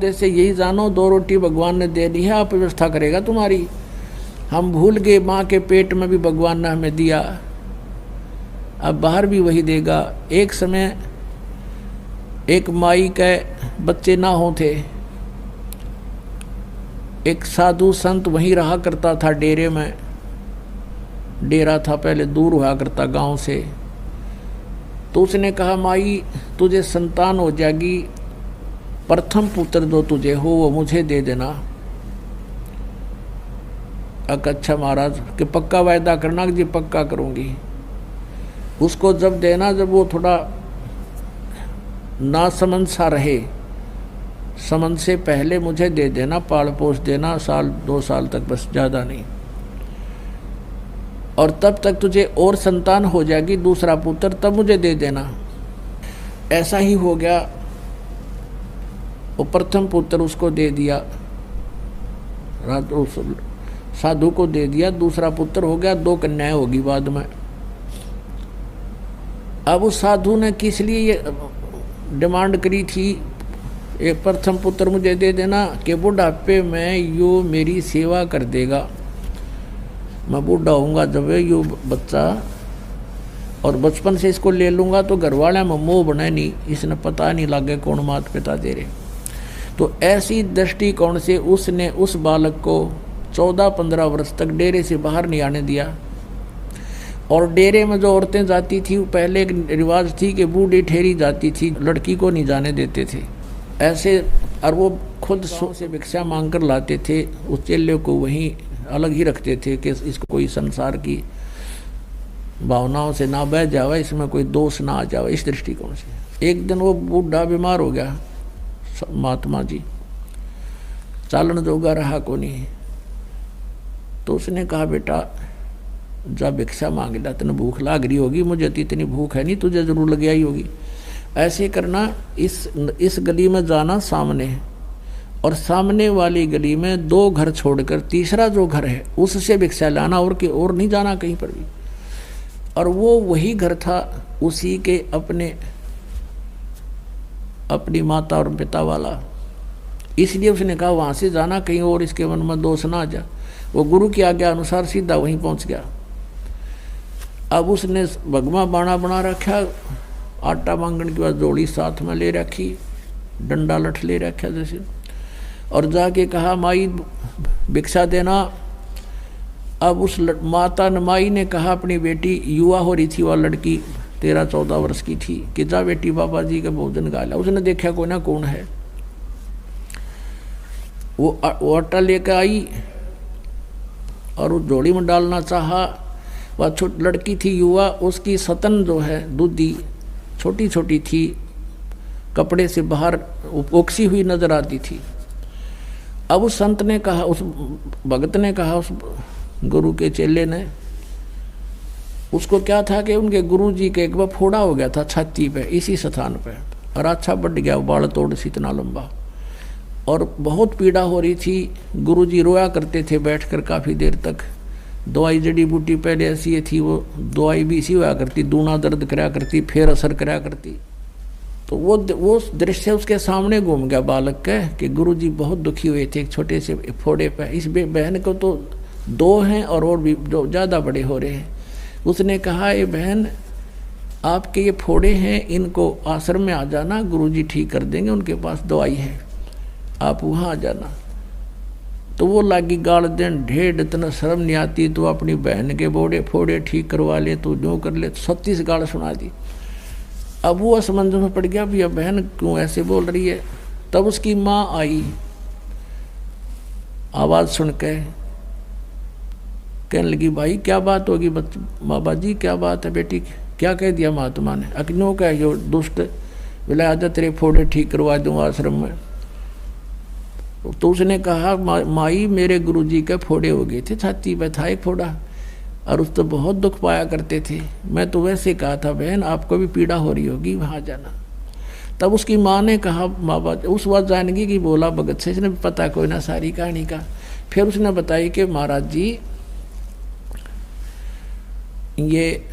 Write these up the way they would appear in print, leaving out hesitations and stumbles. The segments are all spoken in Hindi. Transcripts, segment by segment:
उद्देश्य यही जानो, 2 रोटी भगवान ने दे दी है, आप व्यवस्था करेगा तुम्हारी। हम भूल गए माँ के पेट में भी भगवान ने हमें दिया, अब बाहर भी वही देगा। एक समय एक माई के बच्चे ना हो थे, एक साधु संत वहीं रहा करता था डेरे में। डेरा था पहले, दूर हुआ करता गांव से। तो उसने कहा माई तुझे संतान हो जाएगी, प्रथम पुत्र जो तुझे हो वो मुझे दे देना। अच्छा महाराज कि पक्का वायदा करना कि जी पक्का करूंगी। उसको जब देना जब वो थोड़ा ना समझ सा रहे, समझ से पहले मुझे दे देना, पाल पोस देना, 1-2 साल तक, बस ज़्यादा नहीं। और तब तक तुझे और संतान हो जाएगी, दूसरा पुत्र, तब मुझे दे देना। ऐसा ही हो गया। वो प्रथम पुत्र उसको दे दिया, उस साधु को दे दिया। दूसरा पुत्र हो गया, 2 कन्याएं होगी बाद में। अब उस साधु ने किस लिए ये डिमांड करी थी, एक प्रथम पुत्र मुझे दे देना कि बुढ़ापे में यो मेरी सेवा कर देगा। मैं बूढ़ा होऊंगा जब यो बच्चा, और बचपन से इसको ले लूँगा तो घर वाले में मोह बने नहीं, इसने पता नहीं लगे कौन माता पिता दे रहे। तो ऐसी दृष्टिकोण से उसने उस बालक को 14-15 वर्ष तक डेरे से बाहर नहीं आने दिया। और डेरे में जो औरतें जाती थी, पहले एक रिवाज थी कि बूढ़ी ठहरी जाती थी, लड़की को नहीं जाने देते थे ऐसे। और वो खुद से भिक्षा मांग कर लाते थे, उस चेले को वहीं अलग ही रखते थे कि इसको कोई संसार की भावनाओं से ना बह जावे, इसमें कोई दोष ना आ जावे, इस दृष्टिकोण से। एक दिन वो बूढ़ा बीमार हो गया, महात्मा जी, चालन जोगा रहा को नहीं। तो उसने कहा बेटा जा भिक्षा मांग ला, तेने भूख लाग रही होगी, मुझे तो इतनी भूख है नहीं, तुझे जरूर लग आई होगी। ऐसे करना, इस गली में जाना सामने, और सामने वाली गली में 2 घर छोड़कर तीसरा जो घर है उससे भिक्षा लाना, और नहीं जाना कहीं पर भी। और वो वही घर था उसी के अपनी माता और पिता वाला, इसलिए उसने कहा वहाँ से जाना, कहीं और इसके मन में दोष ना आ जा। वो गुरु की आज्ञा अनुसार सीधा वहीं पहुँच गया। अब उसने भगवा बाणा बना रखा, आटा मांगने के बाद जोड़ी साथ में ले रखी, डंडा लठ ले रखा जैसे, और जाके कहा माई भिक्षा देना। अब उस माता माई ने कहा अपनी बेटी, युवा हो रही थी वह लड़की, 13-14 वर्ष की थी, कि जा बेटी बाबा जी का भोजन गा ला। उसने देखा कोई ना कौन है, वो आटा लेकर आई और उस जोड़ी में डालना चाहा। वह छोटी लड़की थी युवा, उसकी सतन जो है दूधी छोटी छोटी थी, कपड़े से बाहर ओक्सी हुई नजर आती थी। अब उस संत ने कहा, उस भगत ने कहा, उस गुरु के चेले ने, उसको क्या था कि उनके गुरु जी के एक बार फोड़ा हो गया था छाती पे, इसी स्थान पे, और अच्छा बढ़ गया, बाल तोड़ से इतना लंबा, और बहुत पीड़ा हो रही थी। गुरु जी रोया करते थे बैठकर काफ़ी देर तक। दवाई जड़ी बूटी पहले ऐसी थी, वो दवाई भी इसी हुआ करती, दूना दर्द कराया करती, फिर असर कराया करती। तो वो दृश्य उसके सामने घूम गया बालक के, कि गुरु जी बहुत दुखी हुए थे एक छोटे से फोड़े पे। इस बहन को तो 2 हैं और भी जो ज़्यादा बड़े हो रहे हैं। उसने कहा ये बहन आपके ये फोड़े हैं, इनको आश्रम में आ जाना, गुरु जी ठीक कर देंगे, उनके पास दवाई है, आप वहाँ आ जाना। तो वो लागी गाल देन, ढेर इतना शर्म नहीं आती, तो अपनी बहन के बोड़े फोड़े ठीक करवा ले, तो जो कर ले, 36 गाल सुना दी। अब वो असमंजस में पड़ गया, भैया बहन क्यों ऐसे बोल रही है। तब उसकी माँ आई, आवाज़ सुन के कहने लगी भाई क्या बात होगी, बाबा जी क्या बात है बेटी, क्या कह दिया महात्मा ने। अग्नियों का यो दुष्ट बोला आजा तेरे फोड़े ठीक करवा दूँ आश्रम में। तो उसने कहा माई मेरे गुरुजी के फोड़े हो गए थे, छाती पे था एक फोड़ा, और उस तो बहुत दुख पाया करते थे। मैं तो वैसे कहा था बहन आपको भी पीड़ा हो रही होगी, वहाँ जाना। तब उसकी माँ ने कहा बाबा, उस बात जानगी कि बोला भगत से, इसने पता कोई ना सारी कहानी का। फिर उसने बताई कि महाराज जी ये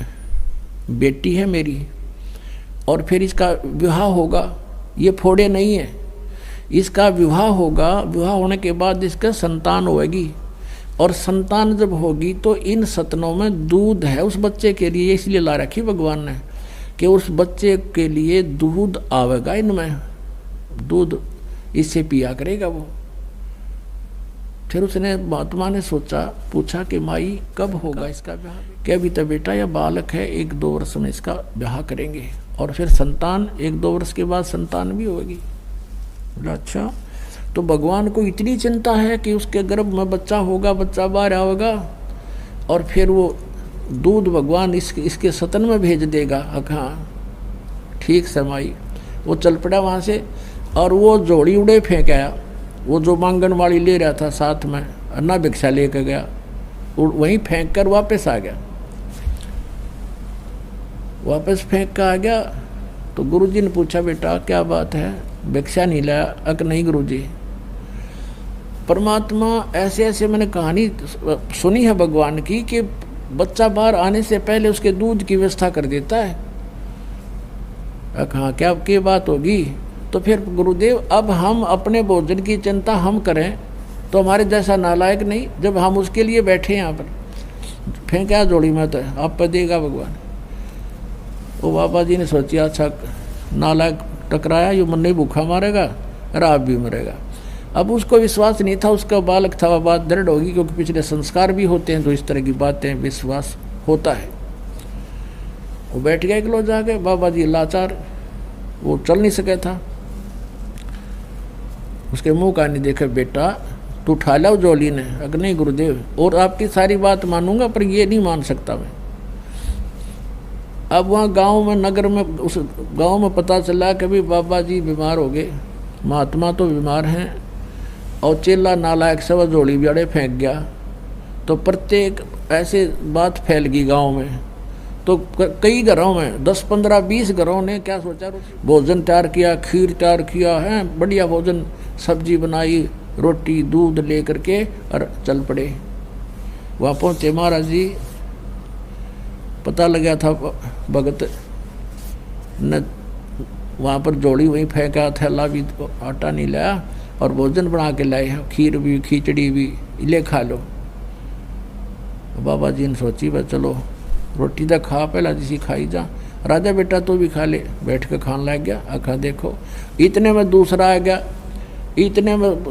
बेटी है मेरी, और फिर इसका विवाह होगा, ये फोड़े नहीं है, इसका विवाह होगा, विवाह होने के बाद इसका संतान होगी, और संतान जब होगी तो इन सतनों में दूध है उस बच्चे के लिए, इसलिए ला रखी भगवान ने कि उस बच्चे के लिए दूध आवेगा, इनमें दूध इससे पिया करेगा वो। फिर उसने महात्मा ने सोचा, पूछा कि माई कब होगा इसका ब्याह? कि अभी तो बेटा या बालक है, 1-2 वर्ष में इसका ब्याह करेंगे और फिर संतान 1-2 वर्ष के बाद संतान भी होगी। बोला अच्छा, तो भगवान को इतनी चिंता है कि उसके गर्भ में बच्चा होगा, बच्चा बाहर आएगा और फिर वो दूध भगवान इसके सतन में भेज देगा। हाँ ठीक समाई। वो चल पड़ा वहाँ से और वो जोड़ी उड़े फेंक आया। वो जो मांगन वाली ले रहा था साथ में, अन्ना भिक्षा लेकर गया, वहीं फेंक कर वापस आ गया। वापस फेंक कर आ गया तो गुरुजी ने पूछा, बेटा क्या बात है, भिक्षा नहीं लाया? अक नहीं गुरुजी, परमात्मा ऐसे ऐसे मैंने कहानी सुनी है भगवान की कि बच्चा बाहर आने से पहले उसके दूध की व्यवस्था कर देता है। हाँ क्या बात होगी? तो फिर गुरुदेव अब हम अपने भोजन की चिंता हम करें तो हमारे जैसा नालायक नहीं, जब हम उसके लिए बैठे यहाँ पर फेंका जोड़ी में तो आप पर देगा भगवान। वो बाबा जी ने सोचा अच्छा नालायक टकराया, ये मन नहीं भूखा मारेगा और आप भी मरेगा। अब उसको विश्वास नहीं था, उसका बालक था, वह बात दृढ़ होगी क्योंकि पिछले संस्कार भी होते हैं तो इस तरह की बातें विश्वास होता है। वो बैठ गया किलो जाके, बाबा जी लाचार, वो चल नहीं सके था। उसके मुंह का नहीं देखे, बेटा तू उठा ला जोली ने। अगर नहीं गुरुदेव, और आपकी सारी बात मानूंगा पर ये नहीं मान सकता मैं। अब वहाँ गांव में, नगर में, उस गांव में पता चला कि भाई बाबा जी बीमार हो गए, महात्मा तो बीमार हैं और चेला नालायक सब जोड़ी बियाड़े फेंक गया। तो प्रत्येक ऐसे बात फैल गई गांव में। तो कई घरों में 10, 15, 20 घरों ने क्या सोचा, भोजन तैयार किया, खीर तैयार किया है, बढ़िया भोजन, सब्जी बनाई, रोटी दूध ले करके और चल पड़े। वहाँ पहुँचे महाराज जी, पता लगा था भगत न वहाँ पर जोड़ी वहीं फेंका, थैला भी आटा नहीं लाया और भोजन बना के लाए, खीर भी खिचड़ी भी, ले खा लो। बाबा जी ने सोची भाई चलो रोटी तो खा, पहला जिसी खाई जा, राजा बेटा तो भी खा ले। बैठ के खाने लग गया। आखा देखो, इतने में दूसरा आ गया, इतने में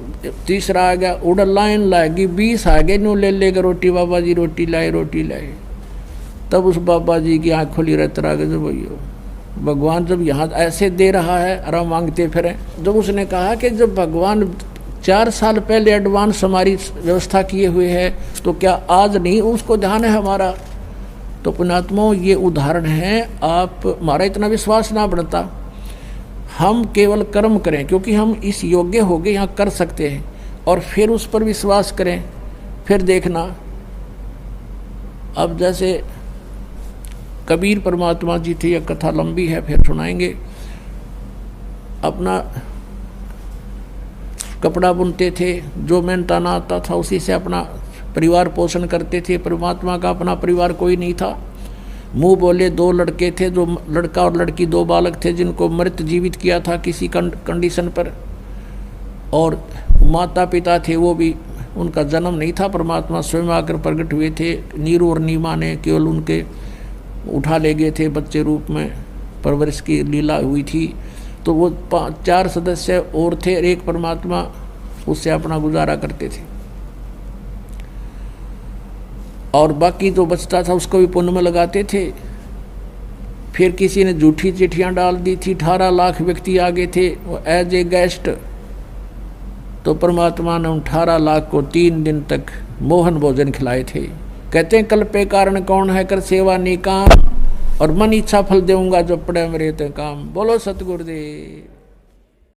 तीसरा आ गया, उड़ लाइन लाएगी, 20 आ गए, न्यू ले लेकर रोटी, बाबा जी रोटी लाए, रोटी लाए। तब उस बाबा जी की आँख खुली रहते रह गए, भैया भगवान जब यहाँ ऐसे दे रहा है आराम मांगते फिरें। जब उसने कहा कि जब भगवान 4 साल पहले एडवांस हमारी व्यवस्था किए हुए है तो क्या आज नहीं उसको ध्यान है हमारा? तो पुण्यात्माओं ये उदाहरण है। आप हमारा इतना विश्वास ना बढ़ता, हम केवल कर्म करें क्योंकि हम इस योग्य हो गए, यहाँ कर सकते हैं, और फिर उस पर विश्वास करें, फिर देखना। अब जैसे कबीर परमात्मा जी थे, यह कथा लंबी है फिर सुनाएंगे। अपना कपड़ा बुनते थे, जो मेहनताना आता था उसी से अपना परिवार पोषण करते थे। परमात्मा का अपना परिवार कोई नहीं था। मुंह बोले 2 लड़के थे, जो लड़का और लड़की 2 बालक थे जिनको मृत जीवित किया था किसी कंडीशन पर, और माता पिता थे वो भी, उनका जन्म नहीं था, परमात्मा स्वयं आकर प्रकट हुए थे। नीरू और नीमा ने केवल उनके उठा ले गए थे, बच्चे रूप में परवरिश की लीला हुई थी। तो वो 4 सदस्य और थे, एक परमात्मा, उससे अपना गुजारा करते थे। और बाकी जो बचता था उसको भी पुण्य में लगाते थे। फिर किसी ने झूठी चिट्ठियां डाल दी थी, 18 लाख व्यक्ति आ गए थे एज ए गेस्ट। तो परमात्मा ने उन 18 लाख को 3 दिन तक मोहन भोजन खिलाए थे। कहते हैं कल पे कारण कौन है, कर सेवा निकाम, और मन इच्छा फल देऊंगा जो पड़े मेरे ते काम। बोलो सतगुरुदेव।